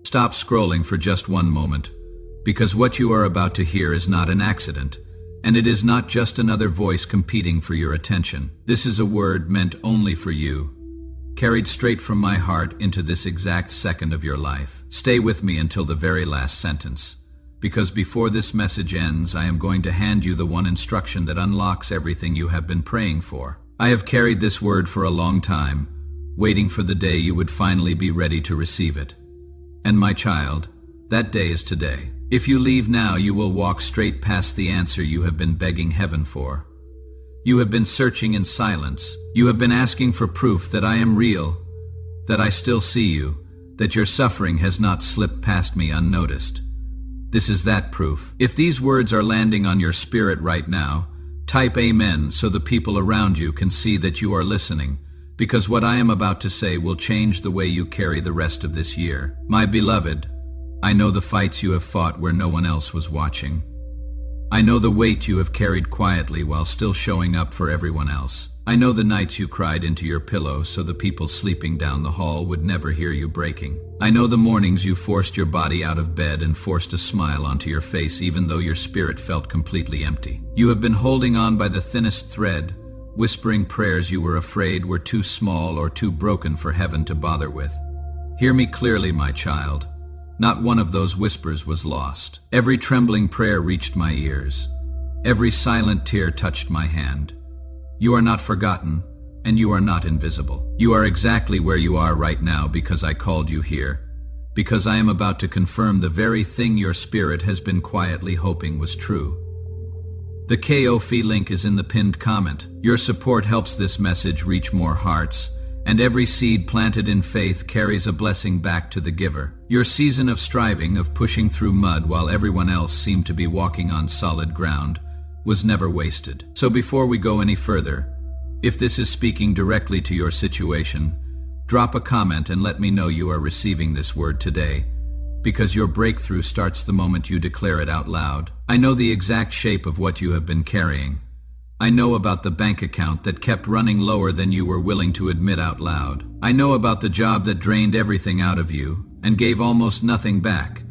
Stop scrolling for just one moment, because what you are about to hear is not an accident, and it is not just another voice competing for your attention. This is a word meant only for you, carried straight from my heart into this exact second of your life. Stay with me until the very last sentence, because before this message ends, I am going to hand you the one instruction that unlocks everything you have been praying for. I have carried this word for a long time, waiting for the day you would finally be ready to receive it. And my child, that day is today. If you leave now, you will walk straight past the answer you have been begging heaven for. You have been searching in silence. You have been asking for proof that I am real, that I still see you, that your suffering has not slipped past me unnoticed. This is that proof. If these words are landing on your spirit right now, type Amen so the people around you can see that you are listening, because what I am about to say will change the way you carry the rest of this year. My beloved, I know the fights you have fought where no one else was watching. I know the weight you have carried quietly while still showing up for everyone else. I know the nights you cried into your pillow so the people sleeping down the hall would never hear you breaking. I know the mornings you forced your body out of bed and forced a smile onto your face even though your spirit felt completely empty. You have been holding on by the thinnest thread, whispering prayers you were afraid were too small or too broken for heaven to bother with. Hear me clearly, my child. Not one of those whispers was lost. Every trembling prayer reached my ears. Every silent tear touched my hand. You are not forgotten, and you are not invisible. You are exactly where you are right now because I called you here, because I am about to confirm the very thing your spirit has been quietly hoping was true. The Ko-fi link is in the pinned comment. Your support helps this message reach more hearts, and every seed planted in faith carries a blessing back to the giver. Your season of striving, of pushing through mud while everyone else seemed to be walking on solid ground, was never wasted. So before we go any further, if this is speaking directly to your situation, drop a comment and let me know you are receiving this word today, because your breakthrough starts the moment you declare it out loud. I know the exact shape of what you have been carrying. I know about the bank account that kept running lower than you were willing to admit out loud. I know about the job that drained everything out of you and gave almost nothing back.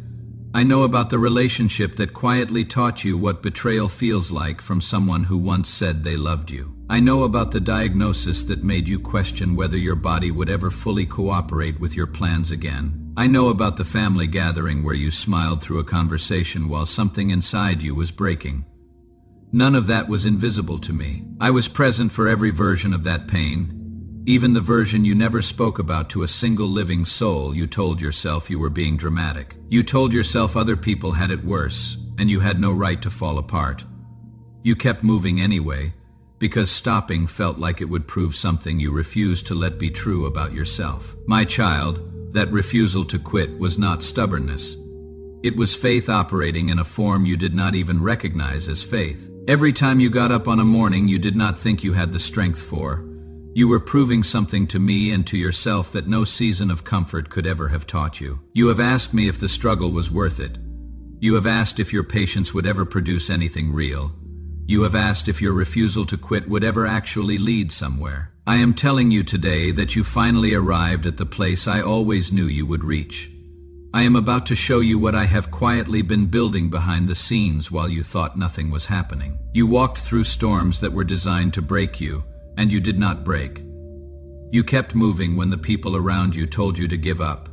I know about the relationship that quietly taught you what betrayal feels like from someone who once said they loved you. I know about the diagnosis that made you question whether your body would ever fully cooperate with your plans again. I know about the family gathering where you smiled through a conversation while something inside you was breaking. None of that was invisible to me. I was present for every version of that pain, even the version you never spoke about to a single living soul. You told yourself you were being dramatic. You told yourself other people had it worse, and you had no right to fall apart. You kept moving anyway, because stopping felt like it would prove something you refused to let be true about yourself. My child, that refusal to quit was not stubbornness. It was faith operating in a form you did not even recognize as faith. Every time you got up on a morning you did not think you had the strength for, you were proving something to me and to yourself that no season of comfort could ever have taught you. You have asked me if the struggle was worth it. You have asked if your patience would ever produce anything real. You have asked if your refusal to quit would ever actually lead somewhere. I am telling you today that you finally arrived at the place I always knew you would reach. I am about to show you what I have quietly been building behind the scenes while you thought nothing was happening. You walked through storms that were designed to break you, and you did not break. You kept moving when the people around you told you to give up.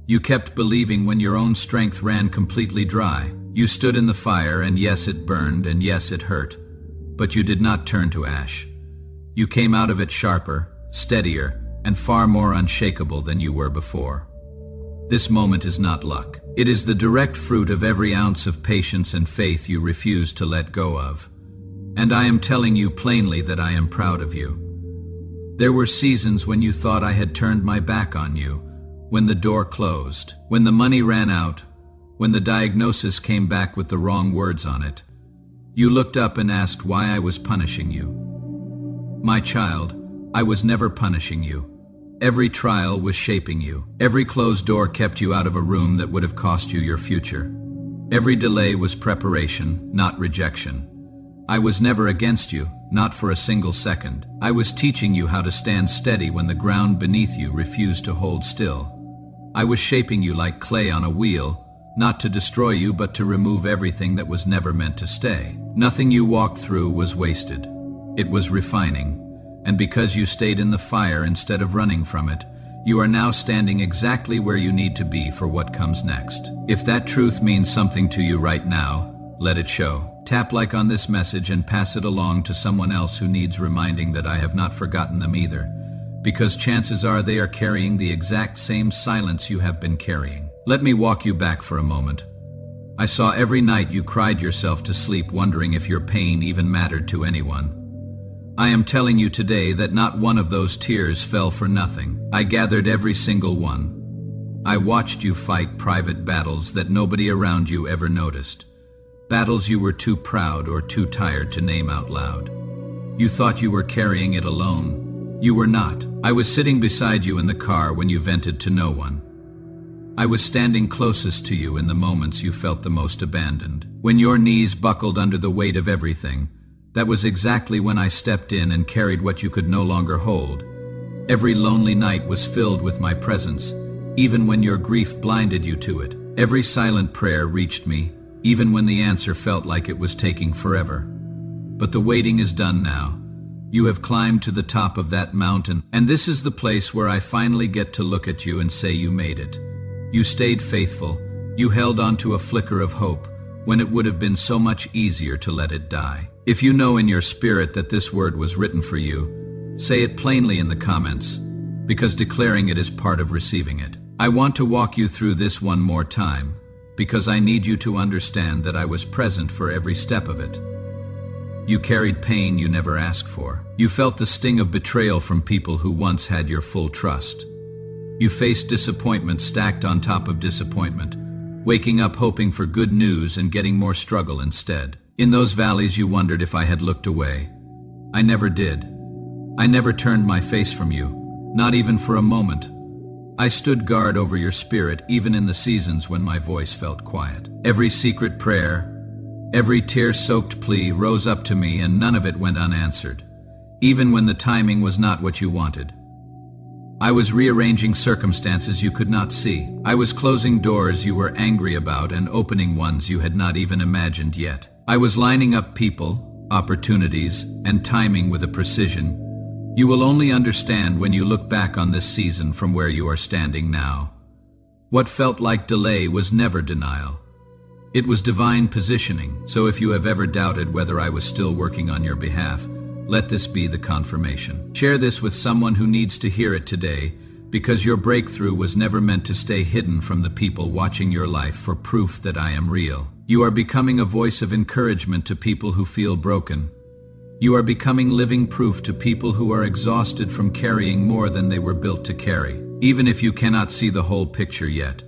You kept believing when your own strength ran completely dry. You stood in the fire, and yes, it burned, and yes, it hurt. But you did not turn to ash. You came out of it sharper, steadier, and far more unshakable than you were before. This moment is not luck. It is the direct fruit of every ounce of patience and faith you refused to let go of. And I am telling you plainly that I am proud of you. There were seasons when you thought I had turned my back on you, when the door closed, when the money ran out, when the diagnosis came back with the wrong words on it. You looked up and asked why I was punishing you. My child, I was never punishing you. Every trial was shaping you. Every closed door kept you out of a room that would have cost you your future. Every delay was preparation, not rejection. I was never against you, not for a single second. I was teaching you how to stand steady when the ground beneath you refused to hold still. I was shaping you like clay on a wheel, not to destroy you but to remove everything that was never meant to stay. Nothing you walked through was wasted. It was refining, and because you stayed in the fire instead of running from it, you are now standing exactly where you need to be for what comes next. If that truth means something to you right now, let it show. Tap like on this message and pass it along to someone else who needs reminding that I have not forgotten them either, because chances are they are carrying the exact same silence you have been carrying. Let me walk you back for a moment. I saw every night you cried yourself to sleep wondering if your pain even mattered to anyone. I am telling you today that not one of those tears fell for nothing. I gathered every single one. I watched you fight private battles that nobody around you ever noticed. Battles you were too proud or too tired to name out loud. You thought you were carrying it alone. You were not. I was sitting beside you in the car when you vented to no one. I was standing closest to you in the moments you felt the most abandoned. When your knees buckled under the weight of everything, that was exactly when I stepped in and carried what you could no longer hold. Every lonely night was filled with my presence, even when your grief blinded you to it. Every silent prayer reached me, even when the answer felt like it was taking forever. But the waiting is done now. You have climbed to the top of that mountain, and this is the place where I finally get to look at you and say you made it. You stayed faithful. You held on to a flicker of hope when it would have been so much easier to let it die. If you know in your spirit that this word was written for you, say it plainly in the comments, because declaring it is part of receiving it. I want to walk you through this one more time, because I need you to understand that I was present for every step of it. You carried pain you never asked for. You felt the sting of betrayal from people who once had your full trust. You faced disappointment stacked on top of disappointment, waking up hoping for good news and getting more struggle instead. In those valleys you wondered if I had looked away. I never did. I never turned my face from you, not even for a moment. I stood guard over your spirit even in the seasons when my voice felt quiet. Every secret prayer, every tear-soaked plea rose up to me and none of it went unanswered, even when the timing was not what you wanted. I was rearranging circumstances you could not see. I was closing doors you were angry about and opening ones you had not even imagined yet. I was lining up people, opportunities, and timing with a precision you will only understand when you look back on this season from where you are standing now. What felt like delay was never denial. It was divine positioning, so if you have ever doubted whether I was still working on your behalf, let this be the confirmation. Share this with someone who needs to hear it today, because your breakthrough was never meant to stay hidden from the people watching your life for proof that I am real. You are becoming a voice of encouragement to people who feel broken. You are becoming living proof to people who are exhausted from carrying more than they were built to carry. Even if you cannot see the whole picture yet,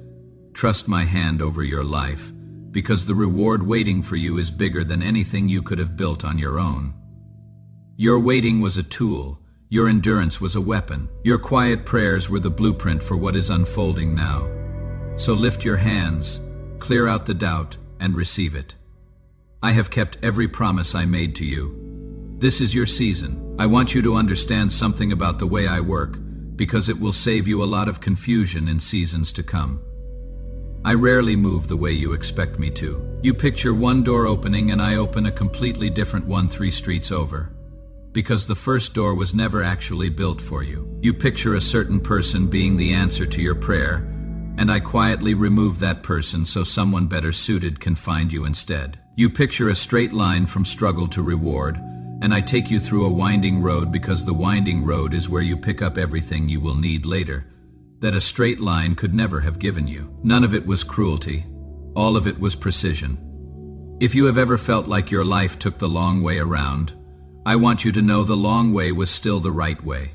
trust my hand over your life, because the reward waiting for you is bigger than anything you could have built on your own. Your waiting was a tool. Your endurance was a weapon. Your quiet prayers were the blueprint for what is unfolding now. So lift your hands, clear out the doubt, and receive it. I have kept every promise I made to you. This is your season. I want you to understand something about the way I work, because it will save you a lot of confusion in seasons to come. I rarely move the way you expect me to. You picture one door opening and I open a completely different one 3 streets over. Because the first door was never actually built for you. You picture a certain person being the answer to your prayer, and I quietly remove that person so someone better suited can find you instead. You picture a straight line from struggle to reward, and I take you through a winding road because the winding road is where you pick up everything you will need later, that a straight line could never have given you. None of it was cruelty. All of it was precision. If you have ever felt like your life took the long way around, I want you to know the long way was still the right way.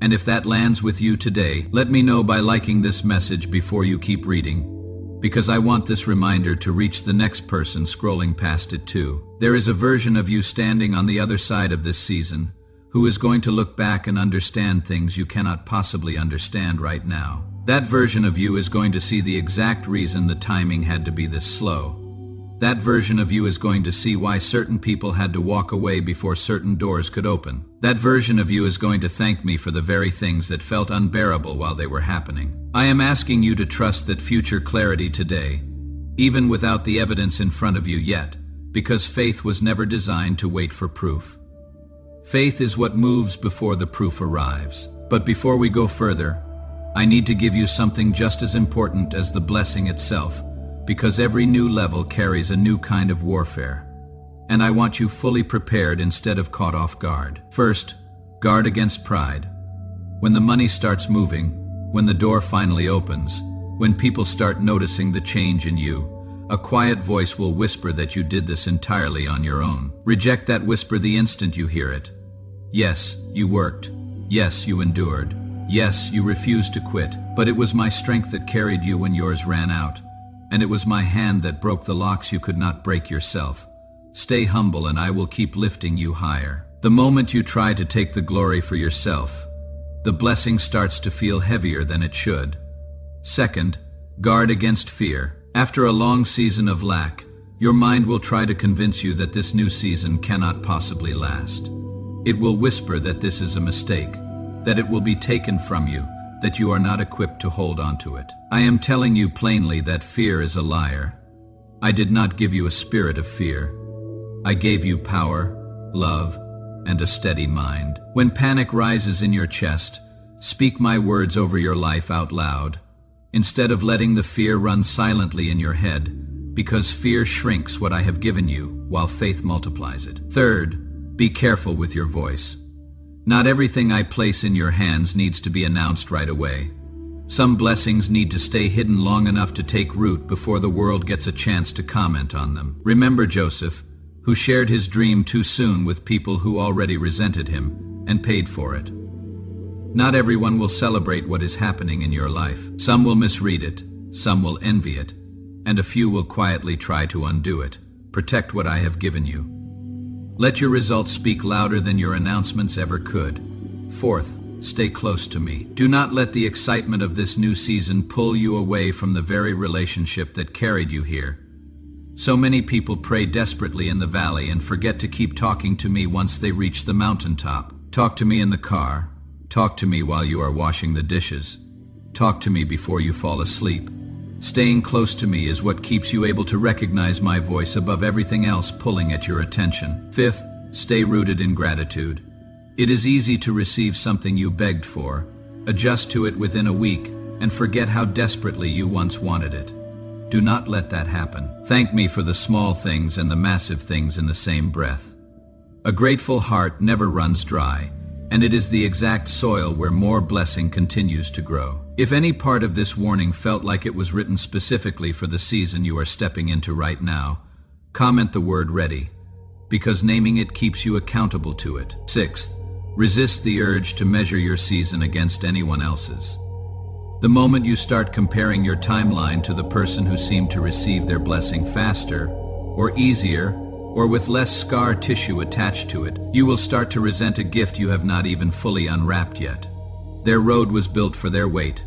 And if that lands with you today, let me know by liking this message before you keep reading, because I want this reminder to reach the next person scrolling past it too. There is a version of you standing on the other side of this season, who is going to look back and understand things you cannot possibly understand right now. That version of you is going to see the exact reason the timing had to be this slow. That version of you is going to see why certain people had to walk away before certain doors could open. That version of you is going to thank me for the very things that felt unbearable while they were happening. I am asking you to trust that future clarity today, even without the evidence in front of you yet, because faith was never designed to wait for proof. Faith is what moves before the proof arrives. But before we go further, I need to give you something just as important as the blessing itself, because every new level carries a new kind of warfare. And I want you fully prepared instead of caught off guard. First, guard against pride. When the money starts moving, when the door finally opens, when people start noticing the change in you, a quiet voice will whisper that you did this entirely on your own. Reject that whisper the instant you hear it. Yes, you worked. Yes, you endured. Yes, you refused to quit. But it was my strength that carried you when yours ran out. And it was my hand that broke the locks you could not break yourself. Stay humble and I will keep lifting you higher. The moment you try to take the glory for yourself, the blessing starts to feel heavier than it should. Second, guard against fear. After a long season of lack, your mind will try to convince you that this new season cannot possibly last. It will whisper that this is a mistake, that it will be taken from you, that you are not equipped to hold on to it. I am telling you plainly that fear is a liar. I did not give you a spirit of fear. I gave you power, love, and a steady mind. When panic rises in your chest, speak my words over your life out loud, instead of letting the fear run silently in your head, because fear shrinks what I have given you, while faith multiplies it. Third, be careful with your voice. Not everything I place in your hands needs to be announced right away. Some blessings need to stay hidden long enough to take root before the world gets a chance to comment on them. Remember Joseph, who shared his dream too soon with people who already resented him and paid for it. Not everyone will celebrate what is happening in your life. Some will misread it, some will envy it, and a few will quietly try to undo it. Protect what I have given you. Let your results speak louder than your announcements ever could. Fourth, stay close to me. Do not let the excitement of this new season pull you away from the very relationship that carried you here. So many people pray desperately in the valley and forget to keep talking to me once they reach the mountaintop. Talk to me in the car. Talk to me while you are washing the dishes. Talk to me before you fall asleep. Staying close to me is what keeps you able to recognize my voice above everything else pulling at your attention. Fifth, stay rooted in gratitude. It is easy to receive something you begged for, adjust to it within a week, and forget how desperately you once wanted it. Do not let that happen. Thank me for the small things and the massive things in the same breath. A grateful heart never runs dry, and it is the exact soil where more blessing continues to grow. If any part of this warning felt like it was written specifically for the season you are stepping into right now, comment the word ready, because naming it keeps you accountable to it. Sixth, resist the urge to measure your season against anyone else's. The moment you start comparing your timeline to the person who seemed to receive their blessing faster, or easier, or with less scar tissue attached to it, you will start to resent a gift you have not even fully unwrapped yet. Their road was built for their weight.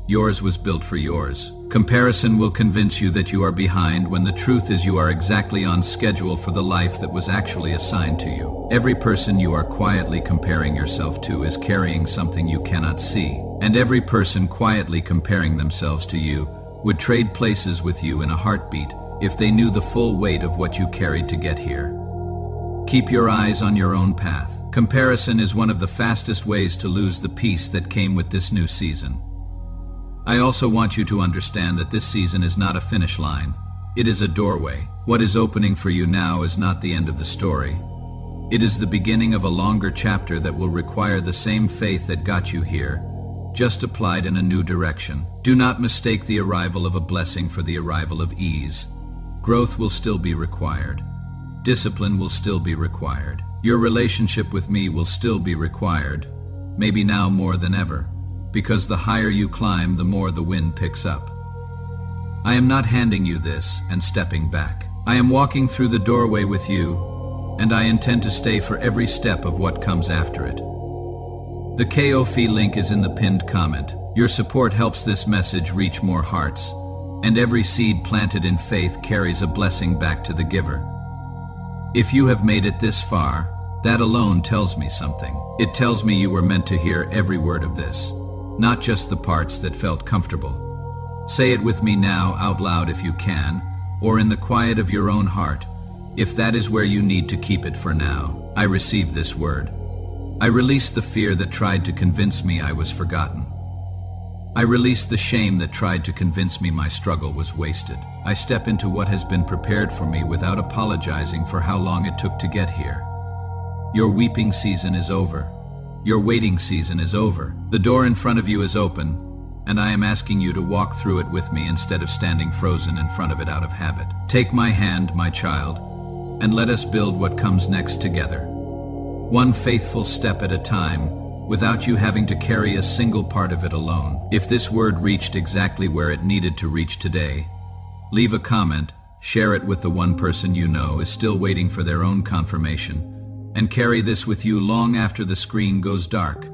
Yours was built for yours. Comparison will convince you that you are behind when the truth is you are exactly on schedule for the life that was actually assigned to you. Every person you are quietly comparing yourself to is carrying something you cannot see, and every person quietly comparing themselves to you would trade places with you in a heartbeat if they knew the full weight of what you carried to get here. Keep your eyes on your own path. Comparison is one of the fastest ways to lose the peace that came with this new season. I also want you to understand that this season is not a finish line. It is a doorway. What is opening for you now is not the end of the story. It is the beginning of a longer chapter that will require the same faith that got you here, just applied in a new direction. Do not mistake the arrival of a blessing for the arrival of ease. Growth will still be required. Discipline will still be required. Your relationship with me will still be required, maybe now more than ever, because the higher you climb, the more the wind picks up. I am not handing you this and stepping back. I am walking through the doorway with you, and I intend to stay for every step of what comes after it. The Ko-fi link is in the pinned comment. Your support helps this message reach more hearts, and every seed planted in faith carries a blessing back to the giver. If you have made it this far, that alone tells me something. It tells me you were meant to hear every word of this, not just the parts that felt comfortable. Say it with me now out loud if you can, or in the quiet of your own heart, if that is where you need to keep it for now. I receive this word. I release the fear that tried to convince me I was forgotten. I release the shame that tried to convince me my struggle was wasted. I step into what has been prepared for me without apologizing for how long it took to get here. Your weeping season is over. Your waiting season is over. The door in front of you is open, and I am asking you to walk through it with me instead of standing frozen in front of it out of habit. Take my hand, my child, and let us build what comes next together. One faithful step at a time, without you having to carry a single part of it alone. If this word reached exactly where it needed to reach today, leave a comment, share it with the one person you know is still waiting for their own confirmation, and carry this with you long after the screen goes dark.